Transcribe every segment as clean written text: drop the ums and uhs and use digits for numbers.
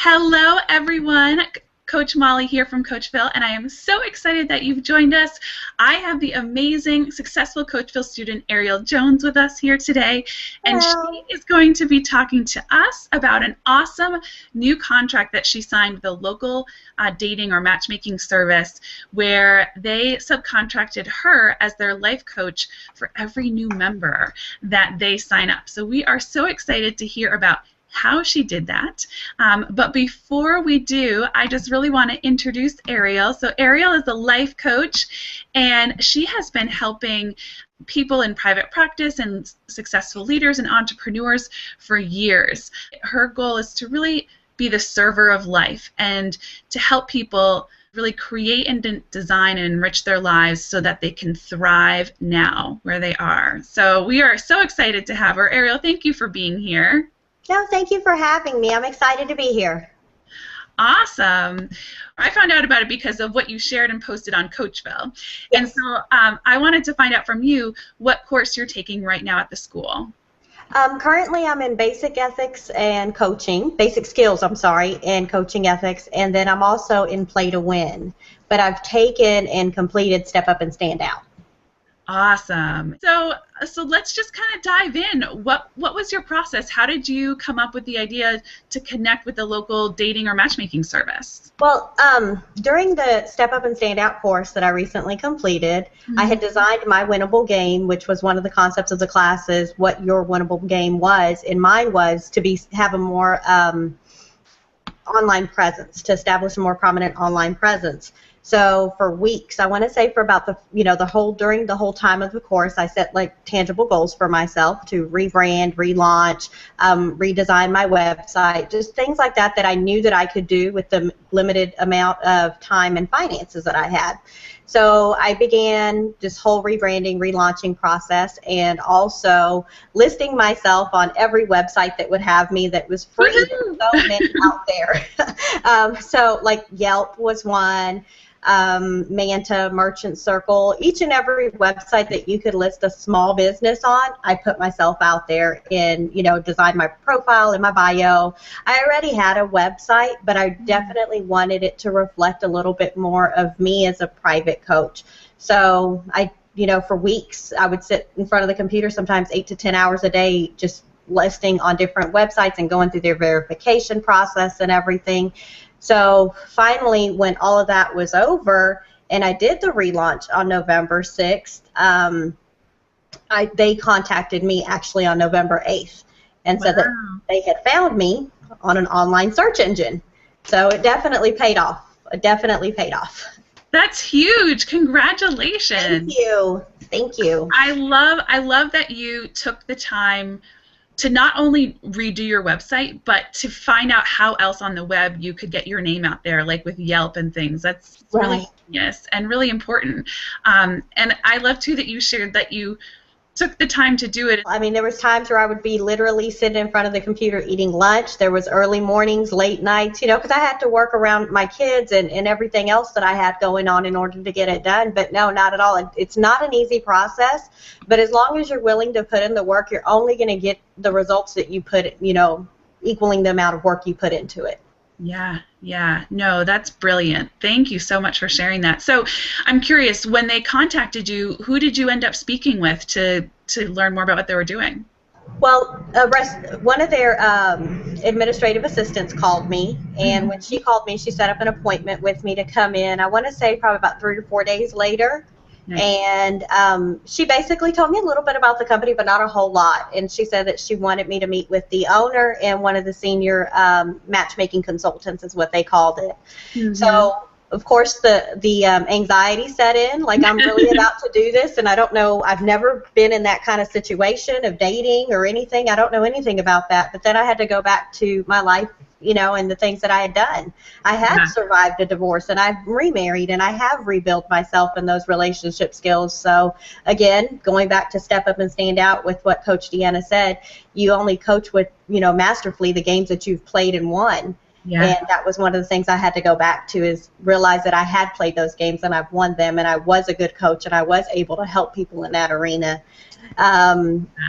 Hello, everyone. Coach Molly here from CoachVille, and I am so excited that you've joined us. I have the amazing, successful CoachVille student, Ariel Jones, with us here today, and Hello. she is going to be talking to us about an awesome new contract that she signed with a local dating or matchmaking service where they subcontracted her as their life coach for every new member that they sign up. So we are so excited to hear about how she did that. But before we do, I just really want to introduce Ariel. So Ariel is a life coach, and she has been helping people in private practice and successful leaders and entrepreneurs for years. Her goal is to really be the server of life and to help people really create and design and enrich their lives so that they can thrive now where they are. So we are so excited to have her. Ariel, thank you for being here. No, thank you for having me. I'm excited to be here. Awesome. I found out about it because of what you shared and posted on CoachVille. Yes. And so I wanted to find out from you what course you're taking right now at the school. Currently, I'm in basic ethics and coaching, basic skills, I'm sorry, and coaching ethics, and then I'm also in play to win. But I've taken and completed Step Up and Stand Out. Awesome. So let's just kind of dive in. What was your process? How did you come up with the idea to connect with the local dating or matchmaking service? Well, during the Step Up and Stand Out course that I recently completed, I had designed my winnable game, which was one of the concepts of the classes, what your winnable game was, and mine was to have a more online presence, to establish a more prominent online presence. So for weeks, I want to say for about during the whole time of the course, I set like tangible goals for myself to rebrand, relaunch, redesign my website, just things like that that I knew that I could do with the limited amount of time and finances that I had. So I began this whole rebranding, relaunching process, and also listing myself on every website that would have me that was free. There's so many out there. So like Yelp was one. Manta, Merchant Circle, each and every website that you could list a small business on, I put myself out there and, designed my profile and my bio. I already had a website, but I definitely wanted it to reflect a little bit more of me as a private coach. So for weeks, I would sit in front of the computer sometimes 8 to 10 hours a day just listing on different websites and going through their verification process and everything. So finally, when all of that was over and I did the relaunch on November 6th, they contacted me actually on November 8th and said that they had found me on an online search engine. So it definitely paid off. It definitely paid off. That's huge. Congratulations. Thank you. Thank you. I love that you took the time to not only redo your website, but to find out how else on the web you could get your name out there, like with Yelp and things. That's really genius and really important. And I love, too, that you shared that you took the time to do it. I mean, there was times where I would be literally sitting in front of the computer eating lunch. There was early mornings, late nights, because I had to work around my kids and everything else that I had going on in order to get it done. But no, not at all. It's not an easy process, but as long as you're willing to put in the work, you're only going to get the results that you put, equaling the amount of work you put into it. Yeah. No, that's brilliant. Thank you so much for sharing that. So I'm curious, when they contacted you, who did you end up speaking with to learn more about what they were doing? Well, one of their administrative assistants called me, and when she called me, she set up an appointment with me to come in. I want to say probably about 3 or 4 days later. Nice. And she basically told me a little bit about the company, but not a whole lot. And she said that she wanted me to meet with the owner and one of the senior matchmaking consultants, is what they called it. Mm-hmm. So, of course, the anxiety set in, like I'm really about to do this, and I don't know, I've never been in that kind of situation of dating or anything. I don't know anything about that. But then I had to go back to my life, and the things that I had done. I had survived a divorce, and I've remarried, and I have rebuilt myself in those relationship skills. So, again, going back to Step Up and Stand Out with what Coach Deanna said, you only coach with, masterfully the games that you've played and won. Yeah. And that was one of the things I had to go back to, is realize that I had played those games and I've won them, and I was a good coach, and I was able to help people in that arena.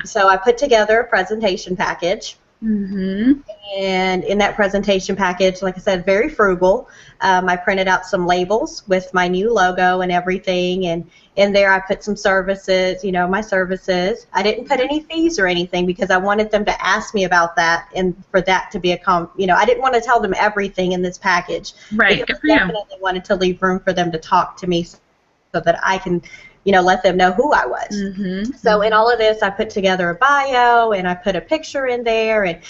So I put together a presentation package. Mm-hmm. And And in that presentation package, like I said, very frugal. I printed out some labels with my new logo and everything, and in there I put some services, my services. I didn't put any fees or anything because I wanted them to ask me about that, and for that to be I didn't want to tell them everything in this package. Right, good for you. I definitely wanted to leave room for them to talk to me so that I can let them know who I was. Mm-hmm. So in all of this, I put together a bio, and I put a picture in there, and,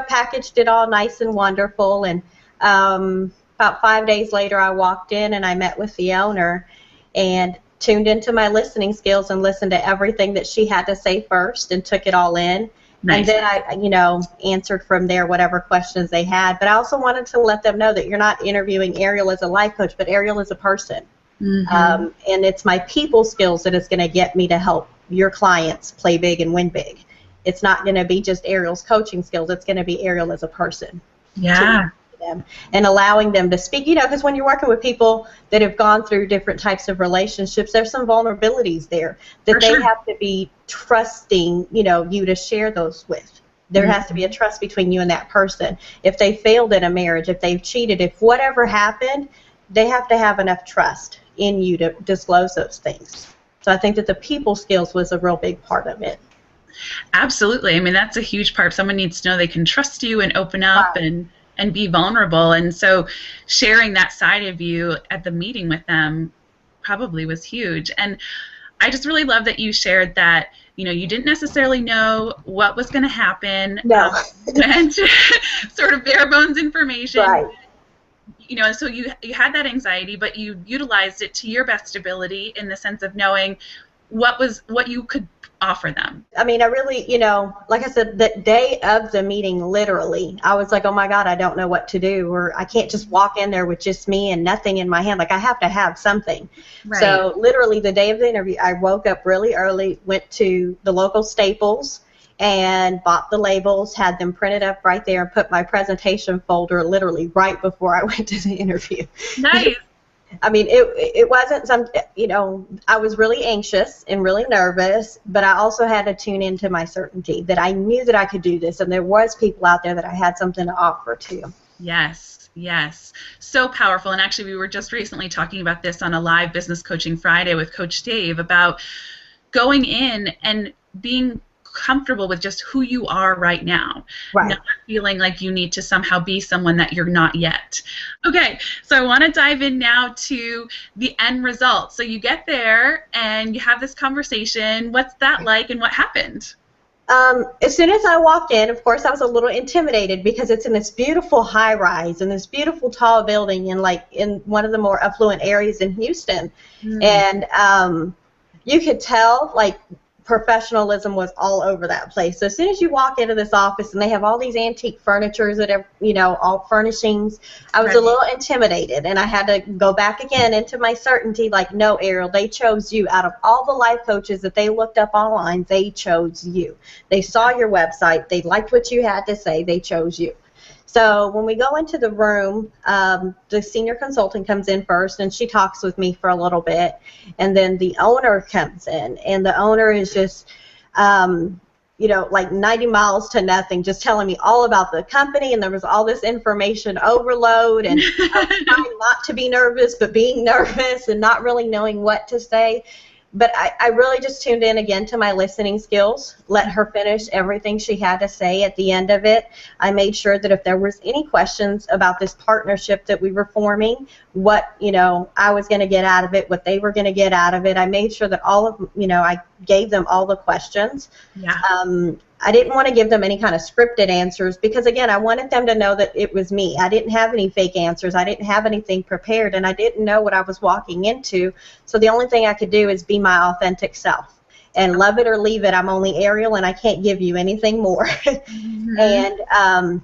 packaged it all nice and wonderful. And about 5 days later, I walked in, and I met with the owner and tuned into my listening skills and listened to everything that she had to say first and took it all in. Nice. And then I, answered from there whatever questions they had. But I also wanted to let them know that you're not interviewing Ariel as a life coach, but Ariel as a person. Mm-hmm. And it's my people skills that is going to get me to help your clients play big and win big. It's not going to be just Ariel's coaching skills. It's going to be Ariel as a person. Yeah. Them and allowing them to speak, because when you're working with people that have gone through different types of relationships, there's some vulnerabilities there that they have to be trusting, you to share those with. There has to be a trust between you and that person. If they failed in a marriage, if they've cheated, if whatever happened, they have to have enough trust in you to disclose those things. So I think that the people skills was a real big part of it. Absolutely. I mean, that's a huge part. Someone needs to know they can trust you and open up and be vulnerable. And so sharing that side of you at the meeting with them probably was huge. And I just really love that you shared that, you didn't necessarily know what was going to happen. No. And sort of bare bones information. Right. So you had that anxiety, but you utilized it to your best ability in the sense of knowing what you could offer them. I mean, I really, like I said, the day of the meeting, literally, I was like, oh my God, I don't know what to do, or I can't just walk in there with just me and nothing in my hand. Like, I have to have something. Right. So literally the day of the interview, I woke up really early, went to the local Staples and bought the labels, had them printed up right there, and put my presentation folder literally right before I went to the interview. Nice. I mean, it wasn't some, I was really anxious and really nervous, but I also had to tune into my certainty that I knew that I could do this, and there was people out there that I had something to offer to. Yes, yes. So powerful. And actually, we were just recently talking about this on a live Business Coaching Friday with Coach Dave about going in and being comfortable with just who you are right now, not feeling like you need to somehow be someone that you're not yet. Okay, so I want to dive in now to the end result. So you get there and you have this conversation. What's that like, and what happened? As soon as I walked in, of course, I was a little intimidated because it's in this beautiful high-rise and this beautiful tall building in one of the more affluent areas in Houston. And you could tell, professionalism was all over that place. So as soon as you walk into this office and they have all these antique furnitures that are, all furnishings, I was a little intimidated, and I had to go back again into my certainty, no, Ariel, they chose you. Out of all the life coaches that they looked up online, they chose you. They saw your website, they liked what you had to say, they chose you. So when we go into the room, the senior consultant comes in first, and she talks with me for a little bit, and then the owner comes in, and the owner is just, 90 miles to nothing, just telling me all about the company, and there was all this information overload, and I was trying not to be nervous, but being nervous and not really knowing what to say. But I really just tuned in again to my listening skills, let her finish everything she had to say at the end of it. I made sure that if there was any questions about this partnership that we were forming, what, I was going to get out of it, what they were going to get out of it. I made sure that I gave them all the questions. Yeah. I didn't want to give them any kind of scripted answers because, again, I wanted them to know that it was me. I didn't have any fake answers. I didn't have anything prepared, and I didn't know what I was walking into. So the only thing I could do is be my authentic self. And love it or leave it, I'm only Ariel, and I can't give you anything more. And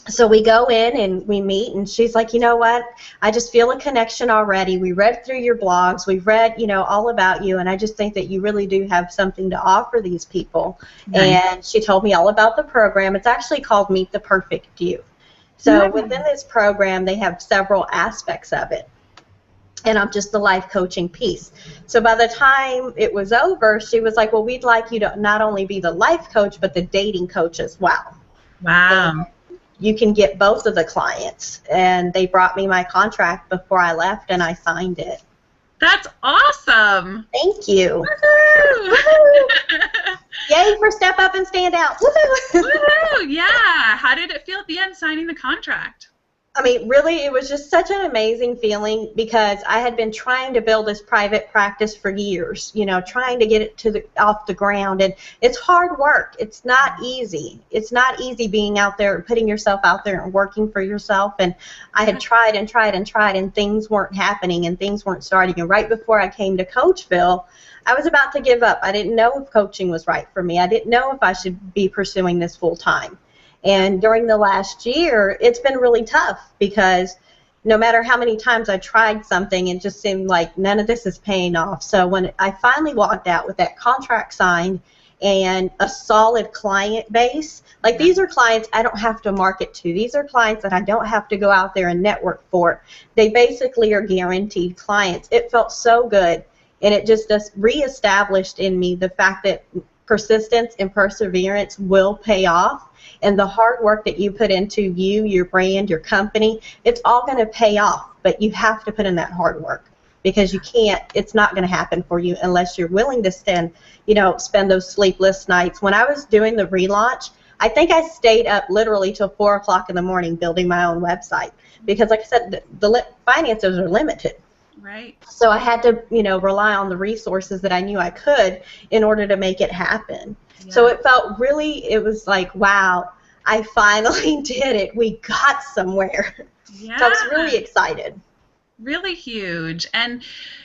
so we go in and we meet, and she's like, you know what, I just feel a connection already. We read through your blogs. We've read, all about you, and I just think that you really do have something to offer these people. Nice. And she told me all about the program. It's actually called Meet the Perfect You. So within this program, they have several aspects of it. And I'm just the life coaching piece. So by the time it was over, she was like, well, we'd like you to not only be the life coach, but the dating coach as well. Wow. you can get both of the clients. And they brought me my contract before I left, and I signed it. That's awesome. Thank you. Woohoo! Yay for Step Up and Stand Out. Woohoo! Woohoo! Yeah. How did it feel at the end signing the contract? I mean, really, it was just such an amazing feeling because I had been trying to build this private practice for years, you know, trying to get it off the ground. And it's hard work. It's not easy. It's not easy being out there, putting yourself out there and working for yourself. And I had tried and tried and tried, and things weren't happening and things weren't starting. And right before I came to CoachVille, I was about to give up. I didn't know if coaching was right for me. I didn't know if I should be pursuing this full time. And during the last year, it's been really tough because no matter how many times I tried something, it just seemed like none of this is paying off. So when I finally walked out with that contract signed and a solid client base, like these are clients I don't have to market to. These are clients that I don't have to go out there and network for. They basically are guaranteed clients. It felt so good, and it just reestablished in me the fact that persistence and perseverance will pay off. And the hard work that you put into you, your brand, your company, it's all going to pay off. But you have to put in that hard work because you can't, it's not going to happen for you unless you're willing to spend those sleepless nights. When I was doing the relaunch, I think I stayed up literally till 4 o'clock in the morning building my own website because, like I said, the finances are limited. Right. So I had to, rely on the resources that I knew I could in order to make it happen. Yeah. So it was like, wow, I finally did it. We got somewhere. Yeah. So I was really excited. Really huge. And,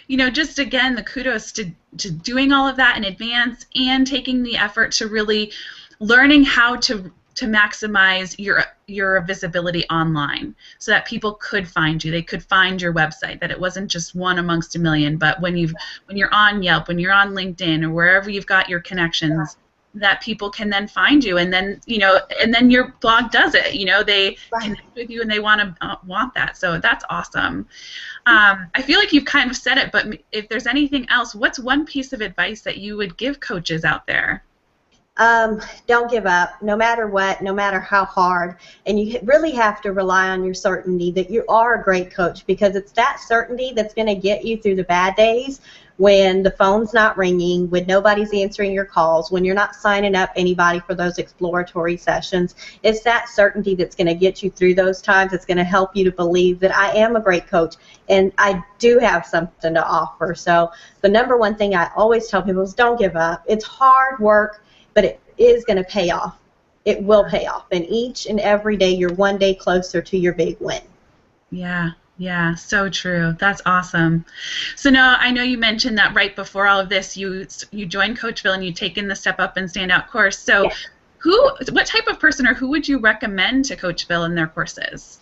just again, the kudos to doing all of that in advance and taking the effort to really learning how to maximize your visibility online so that people could find you. They could find your website, that it wasn't just one amongst a million, but when you're on Yelp, when you're on LinkedIn, or wherever you've got your connections, that people can then find you, and then and then your blog does it. They connect with you and they want that. So that's awesome. I feel like you've kind of said it, but if there's anything else, what's one piece of advice that you would give coaches out there? Don't give up, no matter what, no matter how hard. And you really have to rely on your certainty that you are a great coach, because it's that certainty that's going to get you through the bad days when the phone's not ringing, when nobody's answering your calls, when you're not signing up anybody for those exploratory sessions. It's that certainty that's going to get you through those times. It's going to help you to believe that I am a great coach and I do have something to offer. So the number one thing I always tell people is don't give up. It's hard work, but it is going to pay off. It will pay off. And each and every day, you're one day closer to your big win. Yeah, so true. That's awesome. So now I know you mentioned that right before all of this, you joined CoachVille and you'd taken the Step Up and Stand Out course. So yes. What type of person or who would you recommend to CoachVille in their courses?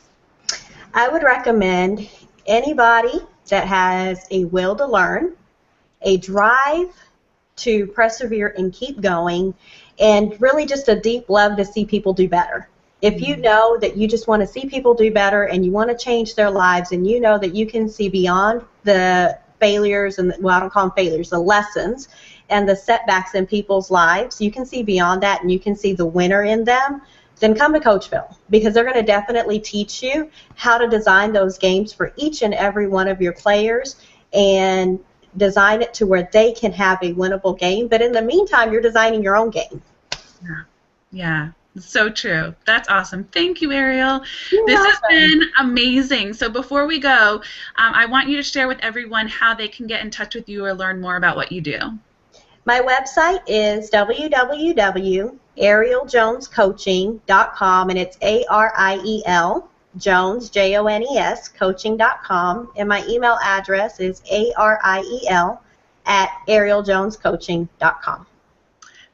I would recommend anybody that has a will to learn, a drive to persevere and keep going, and really just a deep love to see people do better. If you know that you just want to see people do better and you want to change their lives, and you know that you can see beyond the failures and, well, I don't call them failures, the lessons and the setbacks in people's lives, you can see beyond that and you can see the winner in them, then come to CoachVille, because they're going to definitely teach you how to design those games for each and every one of your players and design it to where they can have a winnable game. But in the meantime, you're designing your own game. Yeah. So true. That's awesome. Thank you, Ariel. You're this welcome. Has been amazing. So before we go, I want you to share with everyone how they can get in touch with you or learn more about what you do. My website is www.arieljonescoaching.com, and it's Ariel Jones, Jones, coaching.com, and my email address is ariel@arieljonescoaching.com.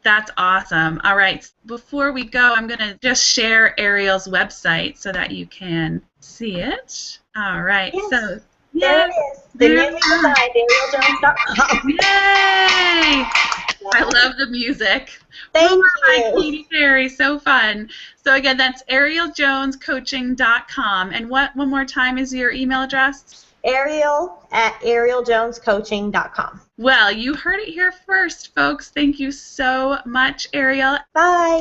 That's awesome. All right. Before we go, I'm going to just share Ariel's website so that you can see it. All right. Yes. So there it is. The newly designed arieljones.com. Yay! I love the music. Thank you. Katy Perry, so fun. So again, that's arieljonescoaching.com. And one more time is your email address? Ariel@arieljonescoaching.com. Well, you heard it here first, folks. Thank you so much, Ariel. Bye.